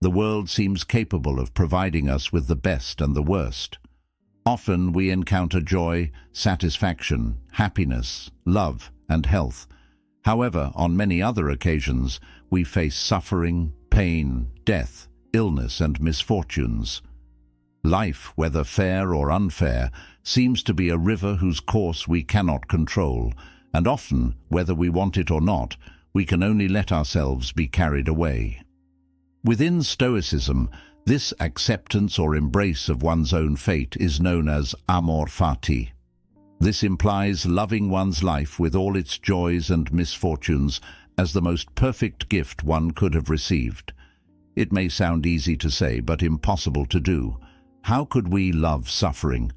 The world seems capable of providing us with the best and the worst. Often we encounter joy, satisfaction, happiness, love, and health. However, on many other occasions, we face suffering, pain, death, illness, and misfortunes. Life, whether fair or unfair, seems to be a river whose course we cannot control, and often, whether we want it or not, we can only let ourselves be carried away. Within Stoicism, this acceptance or embrace of one's own fate is known as Amor Fati. This implies loving one's life with all its joys and misfortunes as the most perfect gift one could have received. It may sound easy to say, but impossible to do. How could we love suffering?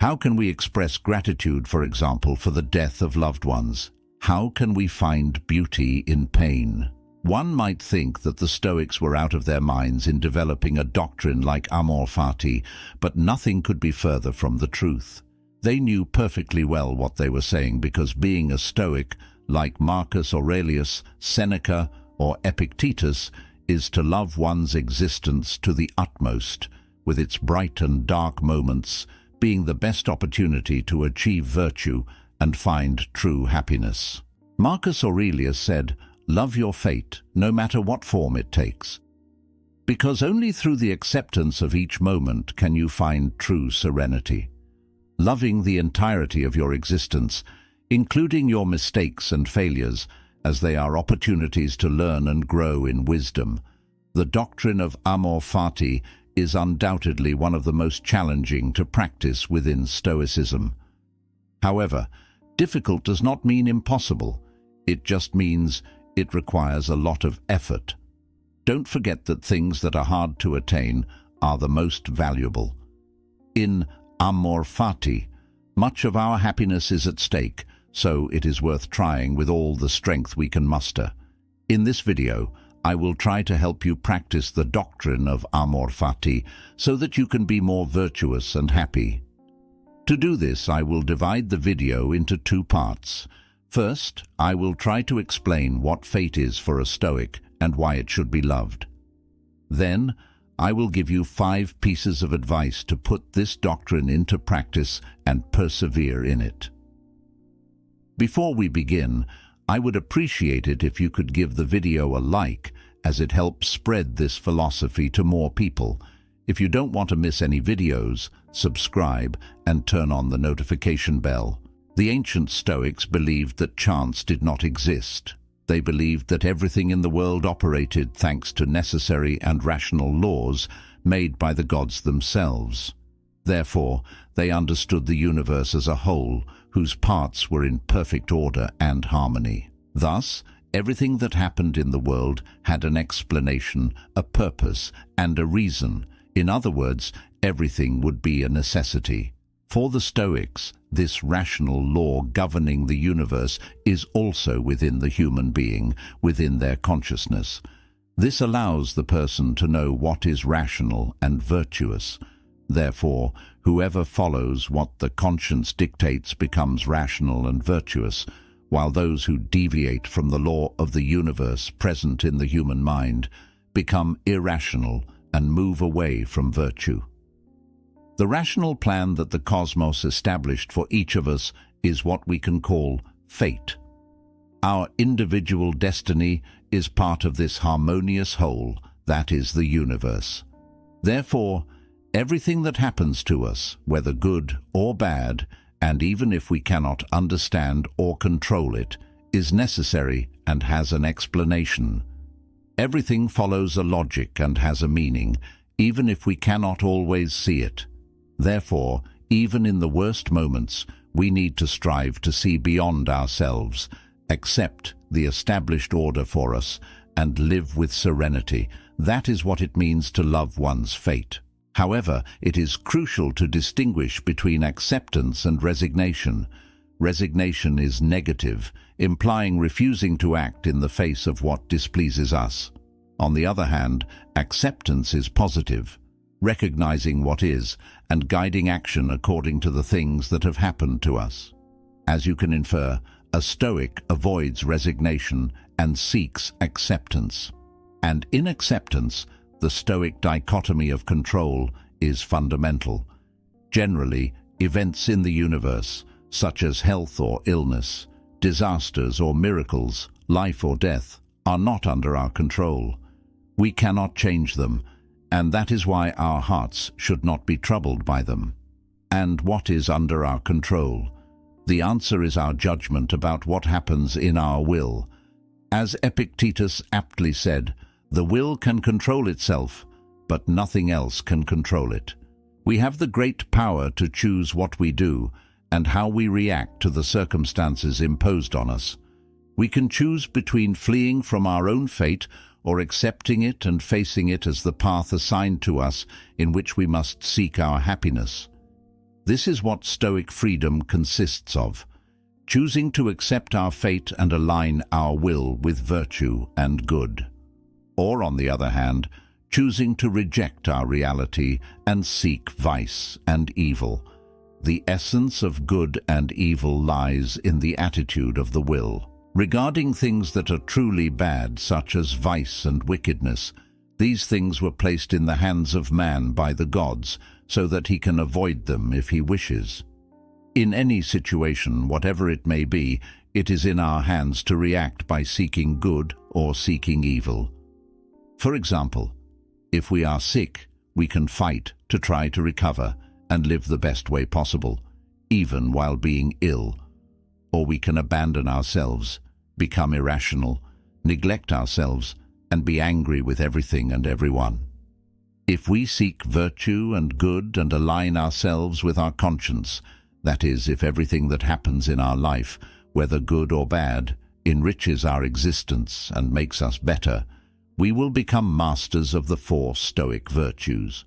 How can we express gratitude, for example, for the death of loved ones? How can we find beauty in pain? One might think that the Stoics were out of their minds in developing a doctrine like Amor Fati, but nothing could be further from the truth. They knew perfectly well what they were saying, because being a Stoic, like Marcus Aurelius, Seneca, or Epictetus, is to love one's existence to the utmost, with its bright and dark moments being the best opportunity to achieve virtue and find true happiness. Marcus Aurelius said, "Love your fate, no matter what form it takes." Because only through the acceptance of each moment can you find true serenity. Loving the entirety of your existence, including your mistakes and failures, as they are opportunities to learn and grow in wisdom. The doctrine of Amor Fati is undoubtedly one of the most challenging to practice within Stoicism. However, difficult does not mean impossible. It just means it requires a lot of effort. Don't forget that things that are hard to attain are the most valuable. In Amor Fati, much of our happiness is at stake, so it is worth trying with all the strength we can muster. In this video, I will try to help you practice the doctrine of Amor Fati so that you can be more virtuous and happy. To do this, I will divide the video into two parts. First, I will try to explain what fate is for a Stoic and why it should be loved. Then, I will give you 5 pieces of advice to put this doctrine into practice and persevere in it. Before we begin, I would appreciate it if you could give the video a like, as it helps spread this philosophy to more people. If you don't want to miss any videos, subscribe and turn on the notification bell. The ancient Stoics believed that chance did not exist. They believed that everything in the world operated thanks to necessary and rational laws made by the gods themselves. Therefore, they understood the universe as a whole, whose parts were in perfect order and harmony. Thus, everything that happened in the world had an explanation, a purpose, and a reason. In other words, everything would be a necessity. For the Stoics, this rational law governing the universe is also within the human being, within their consciousness. This allows the person to know what is rational and virtuous. Therefore, whoever follows what the conscience dictates becomes rational and virtuous, while those who deviate from the law of the universe present in the human mind become irrational and move away from virtue. The rational plan that the cosmos established for each of us is what we can call fate. Our individual destiny is part of this harmonious whole, that is the universe. Therefore, everything that happens to us, whether good or bad, and even if we cannot understand or control it, is necessary and has an explanation. Everything follows a logic and has a meaning, even if we cannot always see it. Therefore, even in the worst moments, we need to strive to see beyond ourselves, accept the established order for us, and live with serenity. That is what it means to love one's fate. However, it is crucial to distinguish between acceptance and resignation. Resignation is negative, implying refusing to act in the face of what displeases us. On the other hand, acceptance is positive, recognizing what is and guiding action according to the things that have happened to us. As you can infer, a Stoic avoids resignation and seeks acceptance. And in acceptance, the Stoic dichotomy of control is fundamental. Generally, events in the universe, such as health or illness, disasters or miracles, life or death, are not under our control. We cannot change them, and that is why our hearts should not be troubled by them. And what is under our control? The answer is our judgment about what happens in our will. As Epictetus aptly said, the will can control itself, but nothing else can control it. We have the great power to choose what we do and how we react to the circumstances imposed on us. We can choose between fleeing from our own fate or accepting it and facing it as the path assigned to us in which we must seek our happiness. This is what Stoic freedom consists of: choosing to accept our fate and align our will with virtue and good. Or, on the other hand, choosing to reject our reality and seek vice and evil. The essence of good and evil lies in the attitude of the will. Regarding things that are truly bad, such as vice and wickedness, these things were placed in the hands of man by the gods, so that he can avoid them if he wishes. In any situation, whatever it may be, it is in our hands to react by seeking good or seeking evil. For example, if we are sick, we can fight to try to recover and live the best way possible, even while being ill. Or we can abandon ourselves, become irrational, neglect ourselves, and be angry with everything and everyone. If we seek virtue and good and align ourselves with our conscience, that is, if everything that happens in our life, whether good or bad, enriches our existence and makes us better, we will become masters of the 4 Stoic virtues.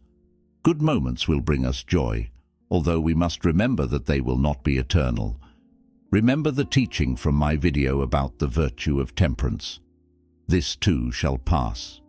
Good moments will bring us joy, although we must remember that they will not be eternal. Remember the teaching from my video about the virtue of temperance. This too shall pass.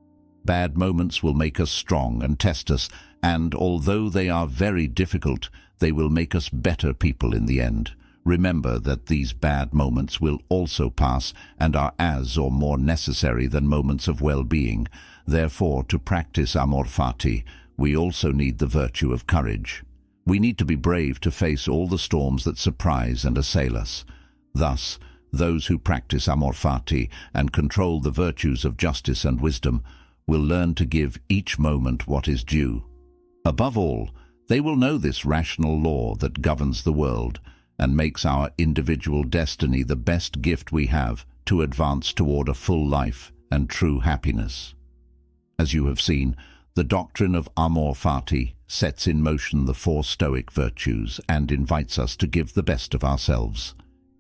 Bad moments will make us strong and test us, and although they are very difficult, they will make us better people in the end. Remember that these bad moments will also pass and are as or more necessary than moments of well-being. Therefore, to practice Amor Fati, we also need the virtue of courage. We need to be brave to face all the storms that surprise and assail us. Thus, those who practice Amor Fati and control the virtues of justice and wisdom will learn to give each moment what is due. Above all, they will know this rational law that governs the world and makes our individual destiny the best gift we have to advance toward a full life and true happiness. As you have seen, the doctrine of Amor Fati sets in motion the 4 Stoic virtues and invites us to give the best of ourselves.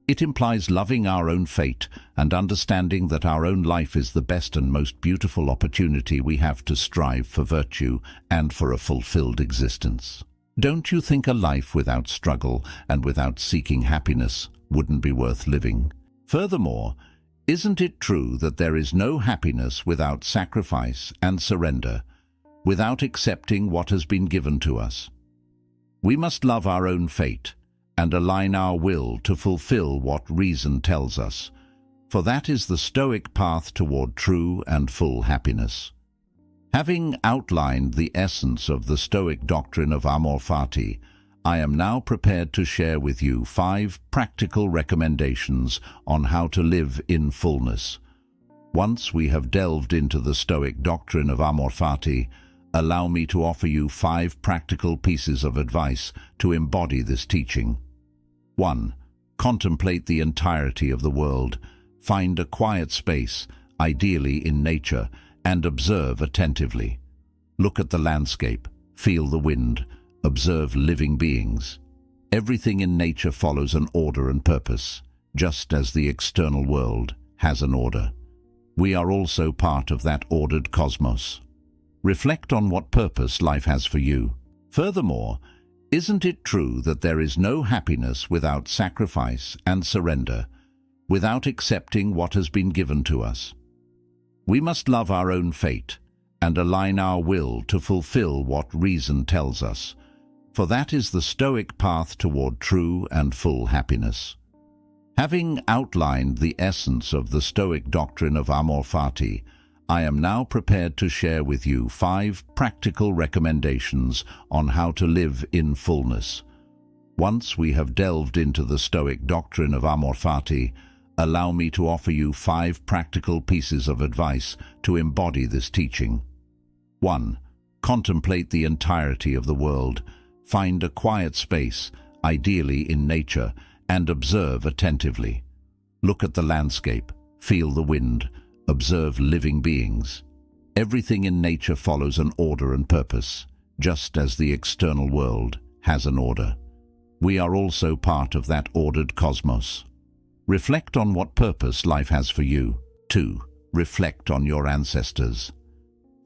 It implies loving our own fate and understanding that our own life is the best and most beautiful opportunity we have to strive for virtue and for a fulfilled existence. Don't you think a life without struggle and without seeking happiness wouldn't be worth living? Furthermore, isn't it true that there is no happiness without sacrifice and surrender, without accepting what has been given to us? We must love our own fate and align our will to fulfill what reason tells us, for that is the Stoic path toward true and full happiness. Having outlined the essence of the Stoic doctrine of Amor Fati, I am now prepared to share with you 5 practical recommendations on how to live in fullness. Once we have delved into the Stoic doctrine of Amor Fati, allow me to offer you 5 practical pieces of advice to embody this teaching. 1. Contemplate the entirety of the world. Find a quiet space, ideally in nature, and observe attentively. Look at the landscape, feel the wind, observe living beings. Everything in nature follows an order and purpose, just as the external world has an order. We are also part of that ordered cosmos. Reflect on what purpose life has for you. Furthermore, isn't it true that there is no happiness without sacrifice and surrender, without accepting what has been given to us? We must love our own fate and align our will to fulfill what reason tells us, for that is the Stoic path toward true and full happiness. Having outlined the essence of the Stoic doctrine of Amor Fati, I am now prepared to share with you 5 practical recommendations on how to live in fullness. Once we have delved into the Stoic doctrine of Amor Fati, allow me to offer you 5 practical pieces of advice to embody this teaching. 1. Contemplate the entirety of the world. Find a quiet space, ideally in nature, and observe attentively. Look at the landscape, feel the wind, observe living beings. Everything in nature follows an order and purpose, just as the external world has an order. We are also part of that ordered cosmos. Reflect on what purpose life has for you. 2. Reflect on your ancestors.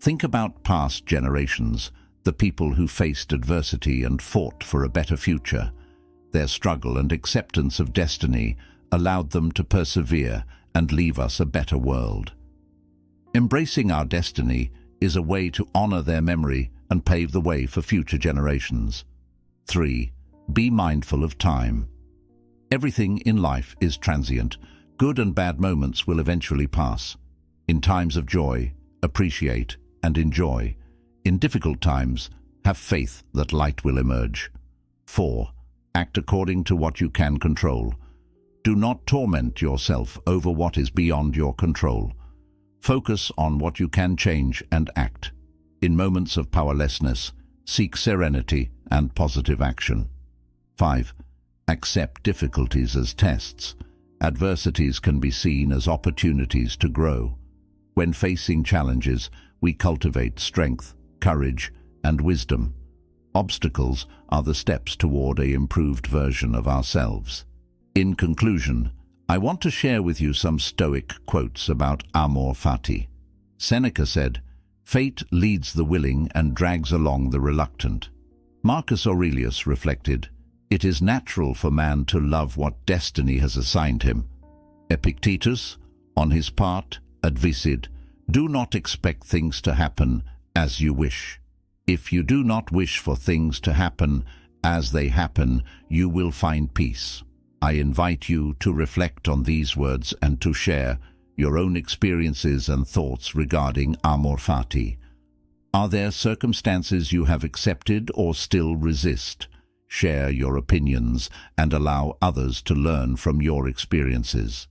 Think about past generations, the people who faced adversity and fought for a better future. Their struggle and acceptance of destiny allowed them to persevere and leave us a better world. Embracing our destiny is a way to honor their memory and pave the way for future generations. 3. Be mindful of time. Everything in life is transient. Good and bad moments will eventually pass. In times of joy, appreciate and enjoy. In difficult times, have faith that light will emerge. 4. Act according to what you can control. Do not torment yourself over what is beyond your control. Focus on what you can change and act. In moments of powerlessness, seek serenity and positive action. 5. Accept difficulties as tests. Adversities can be seen as opportunities to grow. When facing challenges, we cultivate strength, courage, and wisdom. Obstacles are the steps toward an improved version of ourselves. In conclusion, I want to share with you some Stoic quotes about Amor Fati. Seneca said, "Fate leads the willing and drags along the reluctant." Marcus Aurelius reflected, "It is natural for man to love what destiny has assigned him." Epictetus, on his part, advised, "Do not expect things to happen as you wish. If you do not wish for things to happen as they happen, you will find peace." I invite you to reflect on these words and to share your own experiences and thoughts regarding Amor Fati. Are there circumstances you have accepted or still resist? Share your opinions and allow others to learn from your experiences.